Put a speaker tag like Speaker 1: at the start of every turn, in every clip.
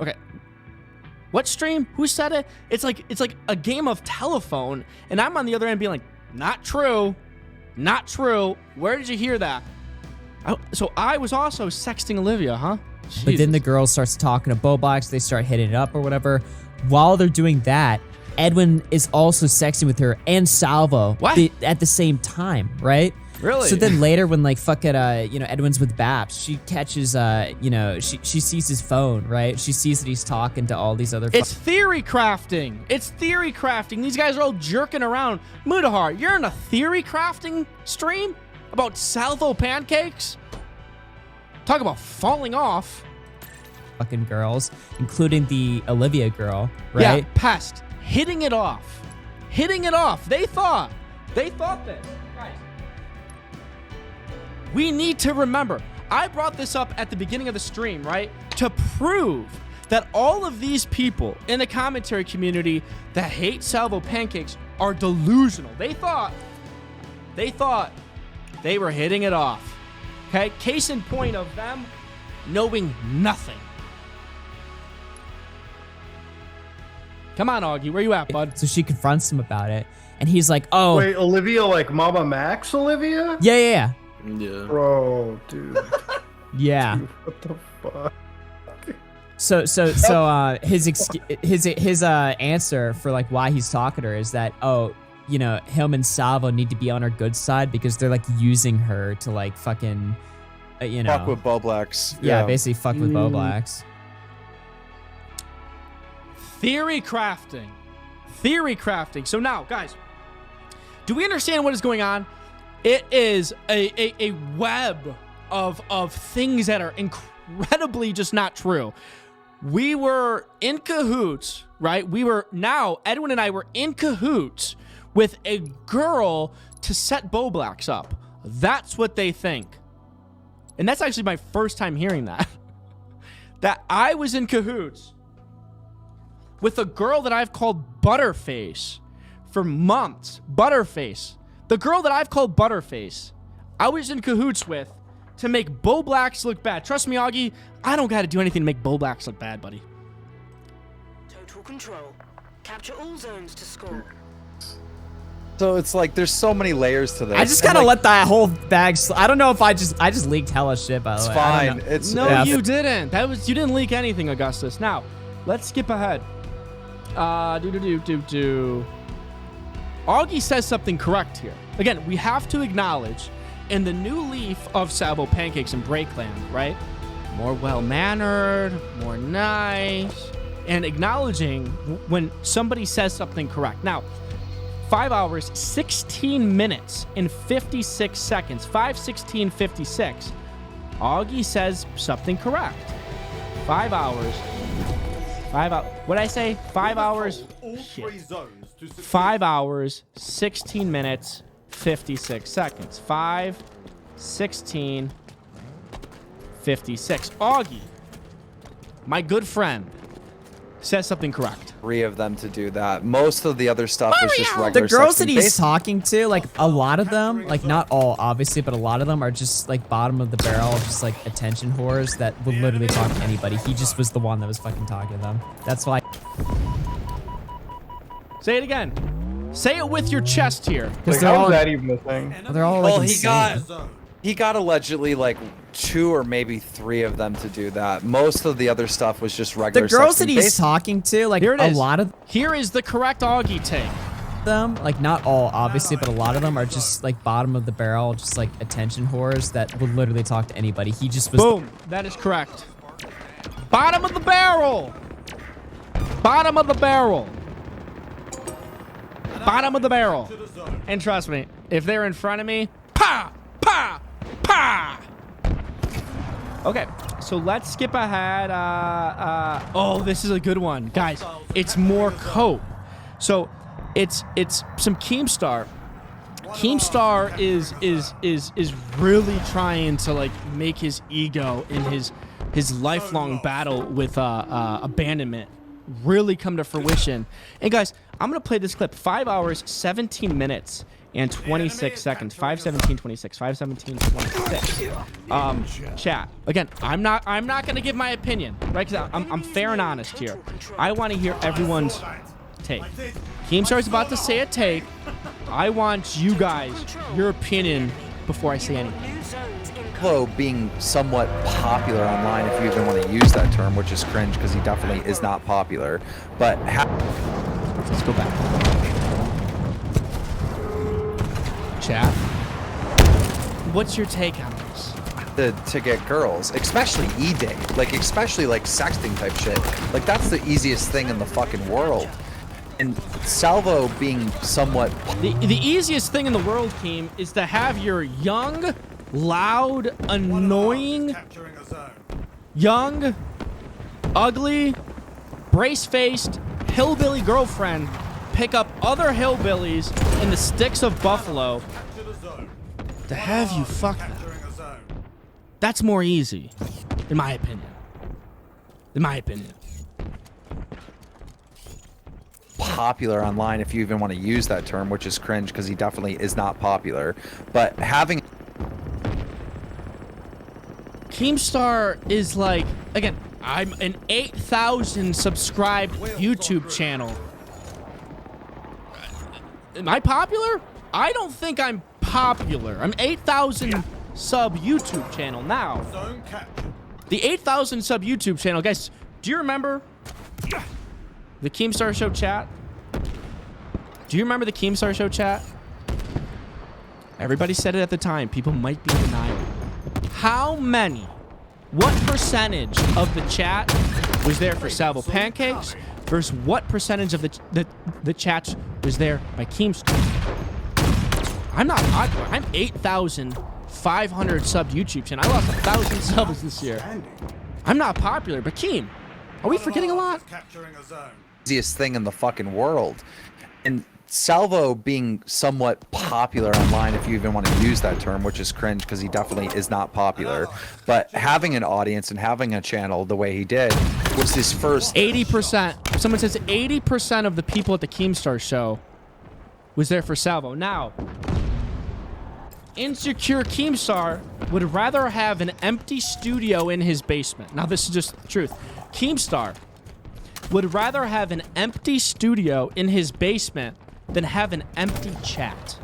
Speaker 1: Okay. What stream? Who said it? It's like a game of telephone, and I'm on the other end being like, not true. Not true. Where did you hear that? So I was also sexting Olivia, huh?
Speaker 2: But then the girl starts talking to Boblax. They start hitting it up or whatever. While they're doing that, Edwin is also sexting with her and Salvo at the same time, right?
Speaker 1: Really?
Speaker 2: So then later when like fucking Edwin's with Babs, she catches she sees his phone, right? She sees that he's talking to all these other
Speaker 1: It's theory crafting. It's theory crafting. These guys are all jerking around. Mudahar, you're in a theory crafting stream about Salvo pancakes? Talk about falling off.
Speaker 2: fucking girls, including the Olivia girl, right?
Speaker 1: Yeah, Pest. Hitting it off. Hitting it off. They thought this. Guys, we need to remember, I brought this up at the beginning of the stream, right? To prove that all of these people in the commentary community that hate Salvo pancakes are delusional. They thought they were hitting it off. Okay? Case in point of them knowing nothing. Come on, Augie. Where you at, bud?
Speaker 2: So she confronts him about it, and he's like, "Oh,
Speaker 3: wait, Olivia, like Mama Max, Olivia?
Speaker 2: yeah,
Speaker 4: Yeah.
Speaker 3: Bro, dude.
Speaker 2: yeah."
Speaker 3: Dude, what the fuck?
Speaker 2: So his answer for like why he's talking to her is that, oh, you know, him and Salvo need to be on her good side because they're like using her to like fucking, you know,
Speaker 4: Fuck with Boblax.
Speaker 2: yeah, basically fuck with Boblax.
Speaker 1: Theory crafting. Theory crafting. So now, guys, do we understand what is going on? It is a web of things that are incredibly just not true. We were in cahoots, right? Edwin and I were in cahoots with a girl to set Boblax up. That's what they think. And that's actually my first time hearing that. That I was in cahoots with a girl that I've called Butterface for months. Butterface. The girl that I've called Butterface, I was in cahoots with to make Boblax look bad. Trust me, Augie, I don't got to do anything to make Boblax look bad, buddy.
Speaker 5: Total control. Capture all zones to score.
Speaker 4: So it's like there's so many layers to this.
Speaker 2: I just gotta let that whole bag. I don't know if I just leaked hella shit, by the way.
Speaker 4: It's
Speaker 2: I don't
Speaker 4: fine.
Speaker 2: know.
Speaker 4: It's
Speaker 1: No, you didn't. You didn't leak anything, Augustus. Now, let's skip ahead. Augie says something correct here. Again, we have to acknowledge in the new leaf of Salvo pancakes in Breakland, right? More well-mannered, more nice, and acknowledging when somebody says something correct. Now, 5 hours, 16 minutes, and 56 seconds. 5:16:56. Augie says something correct. 5 hours. What'd I say? 5 hours. Shit. 5 hours, 16 minutes, 56 seconds. 5:16:56. Augie, my good friend, says something correct.
Speaker 4: 3 of them to do that. Most of the other stuff was just regular
Speaker 2: The girls that
Speaker 4: sexting.
Speaker 2: he's talking to, like a lot of them, like not all obviously, but a lot of them are just like bottom of the barrel, just like attention whores that will literally talk to anybody. He just was the one that was fucking talking to them. That's why.
Speaker 1: Say it again. Say it with your chest here.
Speaker 2: Because
Speaker 3: Like,
Speaker 2: they're
Speaker 3: how
Speaker 2: all
Speaker 3: is that even a thing?
Speaker 2: they're all like
Speaker 4: Well,
Speaker 2: insane.
Speaker 4: he got allegedly like 2 or maybe 3 of them to do that. Most of the other stuff was just regular
Speaker 2: The girls
Speaker 4: sexting.
Speaker 2: that he's talking to, like
Speaker 1: Here it
Speaker 2: a
Speaker 1: is.
Speaker 2: lot of
Speaker 1: Here is the correct Augie take.
Speaker 2: them, like not all obviously, but a lot of them are just like bottom of the barrel, just like attention whores that will literally talk to anybody. He just was.
Speaker 1: Boom. That is correct. Bottom of the barrel. Bottom of the barrel. Bottom of the barrel. And trust me, if they're in front of me, pa, pa, pa. Okay, so let's skip ahead. Oh, this is a good one, guys. It's more cope. So, it's some Keemstar. Keemstar is really trying to like make his ego in his lifelong battle with abandonment really come to fruition. And guys, I'm gonna play this clip. 5 hours, 17 minutes, and 26 seconds. 5:17:26. 5:17:26. Chat. Again, I'm not gonna give my opinion, right? Because I'm fair and honest here. I want to hear everyone's take. Keemstar's about to say a take. I want you guys, your opinion before I say anything.
Speaker 5: New zones in
Speaker 4: Salvo being somewhat popular online, if you even want to use that term, which is cringe because he definitely is not popular. But
Speaker 1: Let's go back. Chat. What's your take on this?
Speaker 4: to get girls, especially e-date, like especially like sexting type shit, like that's the easiest thing in the fucking world. And Salvo being somewhat
Speaker 1: The easiest thing in the world, Keem, is to have your young, loud, annoying, young, ugly, brace-faced, hillbilly girlfriend pick up other hillbillies in the sticks of Buffalo to have you fuck them. That's more easy, in my opinion. In my opinion.
Speaker 4: popular online, if you even want to use that term, which is cringe because he definitely is not popular. But having
Speaker 1: Keemstar is like, again, I'm an 8,000 subscribed YouTube channel. Am I popular? I don't think I'm popular. I'm 8,000 sub YouTube channel now. The 8,000 sub YouTube channel, guys, do you remember the Keemstar Show chat? Do you remember the Keemstar Show chat? Everybody said it at the time. People might be denying. How many, what percentage of the chat was there for Salvo Pancakes versus what percentage of the chat was there by Keemstar? I'm not popular. I'm 8,500 sub YouTube channel. I lost 1,000 subs this year. I'm not popular, but Keem, are we forgetting a lot?
Speaker 4: easiest thing in the fucking world. And Salvo being somewhat popular online, if you even want to use that term, which is cringe because he definitely is not popular, but having an audience and having a channel the way he did was his first
Speaker 1: 80%. Someone says 80% of the people at the Keemstar Show was there for Salvo. Now, insecure Keemstar would rather have an empty studio in his basement. Now, this is just the truth. Keemstar would rather have an empty studio in his basement than have an empty chat.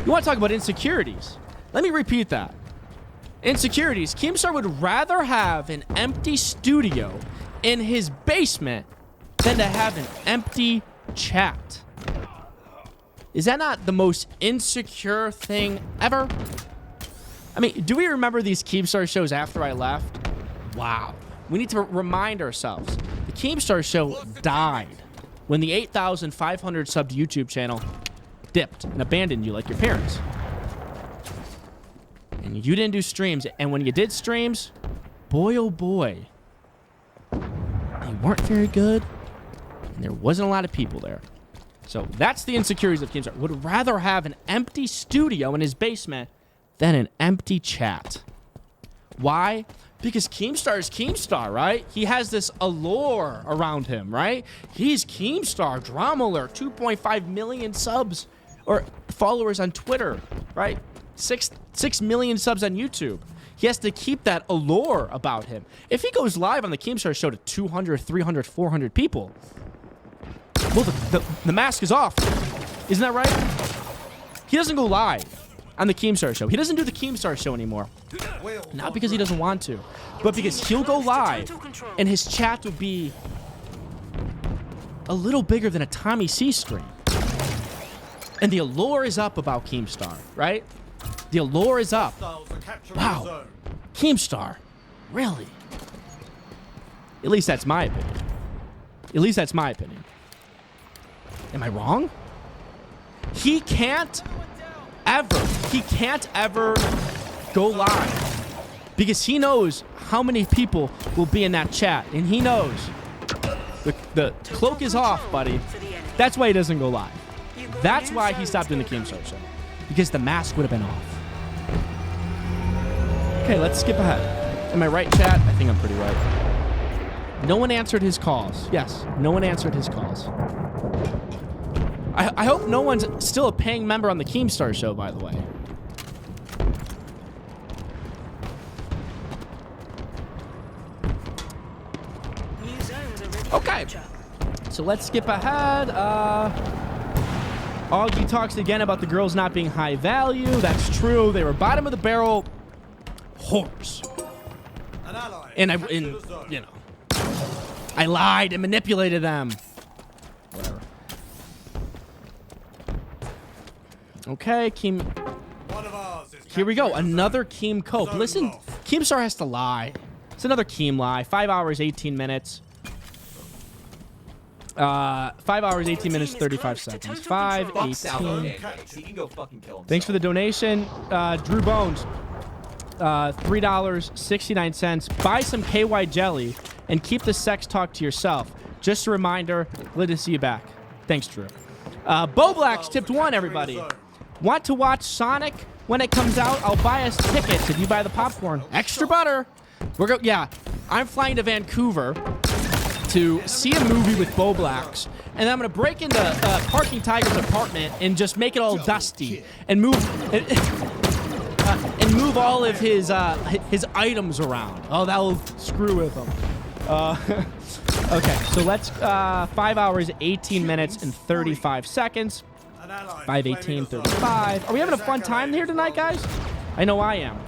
Speaker 1: You want to talk about insecurities? Let me repeat that. Insecurities. Keemstar would rather have an empty studio in his basement than to have an empty chat. Is that not the most insecure thing ever? I mean, do we remember these Keemstar shows after I left? Wow. We need to remind ourselves. The Keemstar Show died when the 8,500 subbed YouTube channel dipped and abandoned you like your parents. And you didn't do streams. And when you did streams, boy, oh boy, they weren't very good. And there wasn't a lot of people there. So that's the insecurities of Keemstar. Would rather have an empty studio in his basement than an empty chat. Why? Because Keemstar is Keemstar, right? He has this allure around him, right? He's Keemstar, Drama Alert, 2.5 million subs or followers on Twitter, right? 6 million subs on YouTube. He has to keep that allure about him. If he goes live on the Keemstar Show to 200, 300, 400 people, well, the mask is off. Isn't that right? He doesn't go live on the Keemstar Show. He doesn't do the Keemstar Show anymore. Not because he doesn't want to, but because he'll go live and his chat will be a little bigger than a Tommy C stream. And the allure is up about Keemstar, right? The allure is up. Wow. Keemstar. Really? At least that's my opinion. At least that's my opinion. Am I wrong? He can't ever go live because he knows how many people will be in that chat, and he knows the cloak is off, buddy. That's why he doesn't go live. That's why he stopped doing the Keemstar Show, because the mask would have been off. Okay, let's skip ahead. Am I right, chat? I think I'm pretty right. No one answered his calls. Yes, no one answered his calls. I hope no one's still a paying member on the Keemstar show, by the way.
Speaker 5: New zones are ready for
Speaker 1: Okay.
Speaker 5: capture.
Speaker 1: So let's skip ahead. Augie talks again about the girls not being high value. That's true. They were bottom of the barrel whores. And you know, I lied and manipulated them. Whatever. Okay, Keem. Here we go. Another Keem Cope. Listen, Keemstar has to lie. It's another Keem lie. 5 hours, 18 minutes. 5 hours, 18 minutes, 35 seconds. 5, 18.
Speaker 6: He can go fucking kill himself.
Speaker 1: Thanks for the donation. Drew Bones. $3.69. Buy some KY jelly and keep the sex talk to yourself. Just a reminder. Glad to see you back. Thanks, Drew. Bo Blacks tipped 1, everybody. Want to watch Sonic when it comes out? I'll buy us tickets if you buy the popcorn. Extra butter. Yeah, I'm flying to Vancouver to see a movie with Bo Blacks, and I'm gonna break into Parking Tiger's apartment and just make it all dusty and move all of his items around. Oh, that'll screw with him. Okay, so let's 5 hours, 18 minutes, and 35 seconds. 5, 18, 35. Are we having a fun time here tonight, guys? I know I am.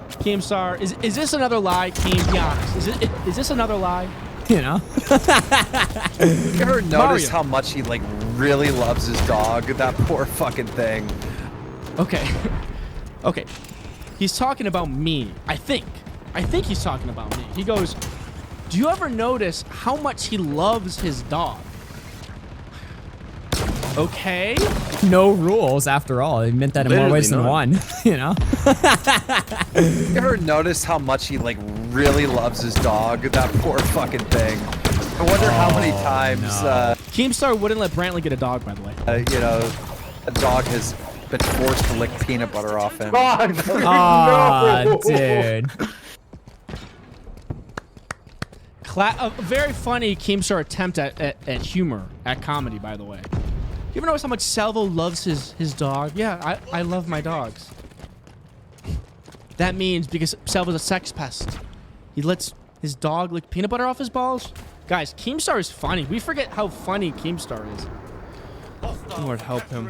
Speaker 1: Keemstar, is this another lie, Keem? Be honest. Is this another lie?
Speaker 2: You know?
Speaker 4: You ever notice
Speaker 1: Mario.
Speaker 4: how much he like really loves his dog? That poor fucking thing.
Speaker 1: Okay. Okay. He's talking about me. I think he's talking about me. He goes, do you ever notice how much he loves his dog? Okay.
Speaker 2: No rules, after all. It meant that in more ways than one, you know?
Speaker 4: You ever notice how much he like really loves his dog? That poor fucking thing. I wonder how many times
Speaker 1: Keemstar wouldn't let Brantley get a dog, by the way.
Speaker 4: you know, a dog has been forced to lick peanut butter off him.
Speaker 3: God,
Speaker 2: Aw,
Speaker 3: no.
Speaker 2: dude.
Speaker 1: A very funny Keemstar attempt at humor, at comedy, by the way. You ever notice how much Salvo loves his dog? Yeah, I love my dogs. That means because Salvo's a sex pest. He lets his dog lick peanut butter off his balls? Guys, Keemstar is funny. We forget how funny Keemstar is. Lord help him.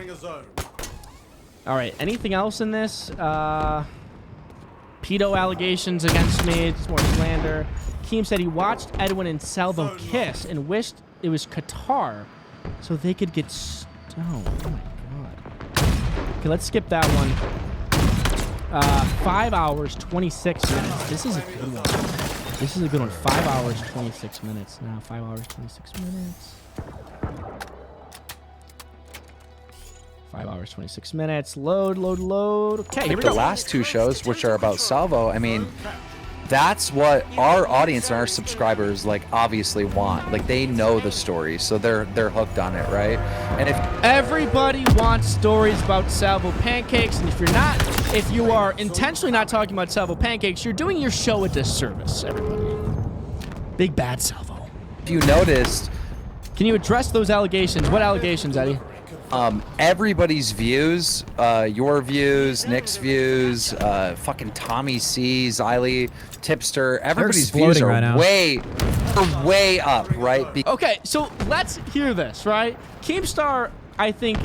Speaker 1: All right, anything else in this? Pedo allegations against me. It's more slander. Keem said he watched Edwin and Salvo kiss and wished it was Qatar so they could get stoned. Oh my god. Okay, let's skip that one. 5 hours, 26 minutes. This is a good one. This is a good one. 5 hours, 26 minutes. Now, 5 hours, 26 minutes. 5 hours, 26 minutes. Load. Okay, here we
Speaker 4: The
Speaker 1: go.
Speaker 4: last two shows, which are about Salvo, I mean, that's what our audience and our subscribers like obviously want. Like they know the story, so they're hooked on it, right? And if
Speaker 1: Everybody wants stories about Salvo pancakes, and if you are intentionally not talking about Salvo pancakes, you're doing your show a disservice, everybody. Big bad Salvo.
Speaker 4: you noticed,
Speaker 1: Can you address those allegations? What allegations, Eddie?
Speaker 4: everybody's views, your views, Nick's views, fucking Tommy C, Xylee, Tipster, everybody's views
Speaker 2: exploding
Speaker 4: are
Speaker 2: right now.
Speaker 4: way up, right?
Speaker 1: Okay, so let's hear this, right? Keemstar, I think,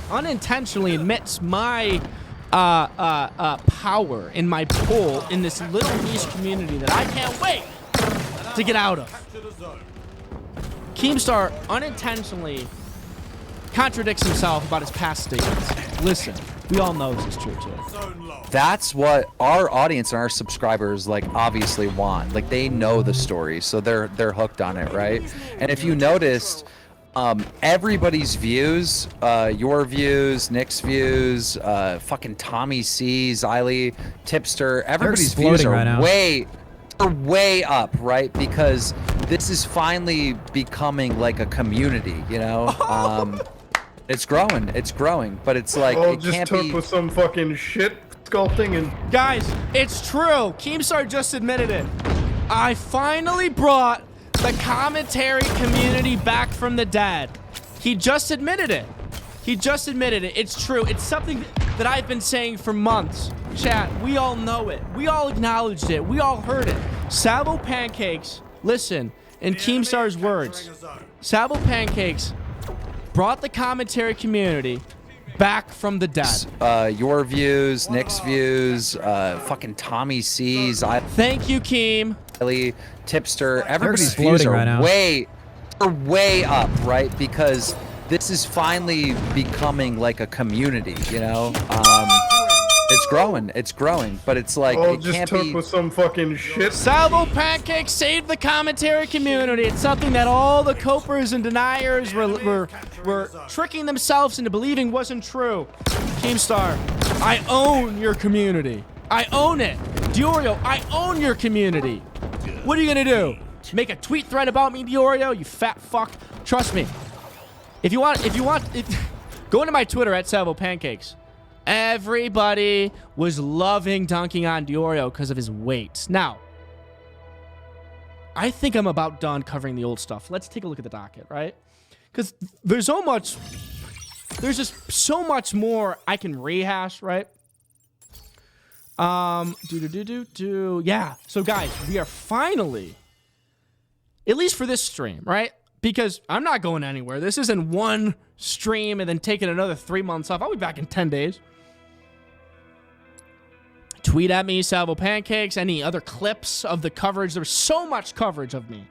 Speaker 1: unintentionally admits my power in my pull in this little niche community that I can't wait to get out of. Keemstar unintentionally contradicts himself about his past statements. Listen, we all know this is true too.
Speaker 4: That's what our audience and our subscribers like obviously want. Like they know the story, so they're hooked on it, right? And if you noticed, everybody's views, your views, Nick's views, fucking Tommy C, Xylee, Tipster, everybody's views
Speaker 2: exploding
Speaker 4: are
Speaker 2: right now.
Speaker 4: way up, right? Because this is finally becoming like a community, you know? It's growing, but it's like
Speaker 3: Oh,
Speaker 4: it
Speaker 3: just
Speaker 4: can't
Speaker 3: took
Speaker 4: be.
Speaker 3: with some fucking shit sculpting and
Speaker 1: Guys, it's true. Keemstar just admitted it. I finally brought the commentary community back from the dead. He just admitted it. He just admitted it. It's true. It's something that I've been saying for months. Chat, we all know it. We all acknowledged it. We all heard it. Salvo Pancakes, listen, in Keemstar's words, Salvo Pancakes brought the commentary community back from the dead.
Speaker 4: Your views, Nick's views, fucking Tommy C's,
Speaker 1: Thank you, Keem.
Speaker 4: Tipster, everybody's
Speaker 2: exploding
Speaker 4: views are
Speaker 2: right now.
Speaker 4: way up, right? Because this is finally becoming like a community, you know? It's growing, but it's like,
Speaker 3: All
Speaker 4: it
Speaker 3: just
Speaker 4: can't
Speaker 3: took
Speaker 4: be...
Speaker 3: with some fucking shit.
Speaker 1: Salvo Pancakes saved the commentary community. It's something that all the copers and deniers were tricking themselves into believing wasn't true. Keemstar, I own your community. I own it. Diorio, I own your community. What are you gonna do? Make a tweet thread about me, Diorio? You fat fuck. Trust me. If you want, go into my Twitter at Salvo Pancakes. Everybody was loving dunking on Diorio because of his weight. Now, I think I'm about done covering the old stuff. Let's take a look at the docket, right? Because there's just so much more I can rehash, right? Yeah. So guys, we are finally, at least for this stream, right? Because I'm not going anywhere. This isn't one stream and then taking another 3 months off. I'll be back in 10 days. Tweet at me, Salvo Pancakes, any other clips of the coverage. There was so much coverage of me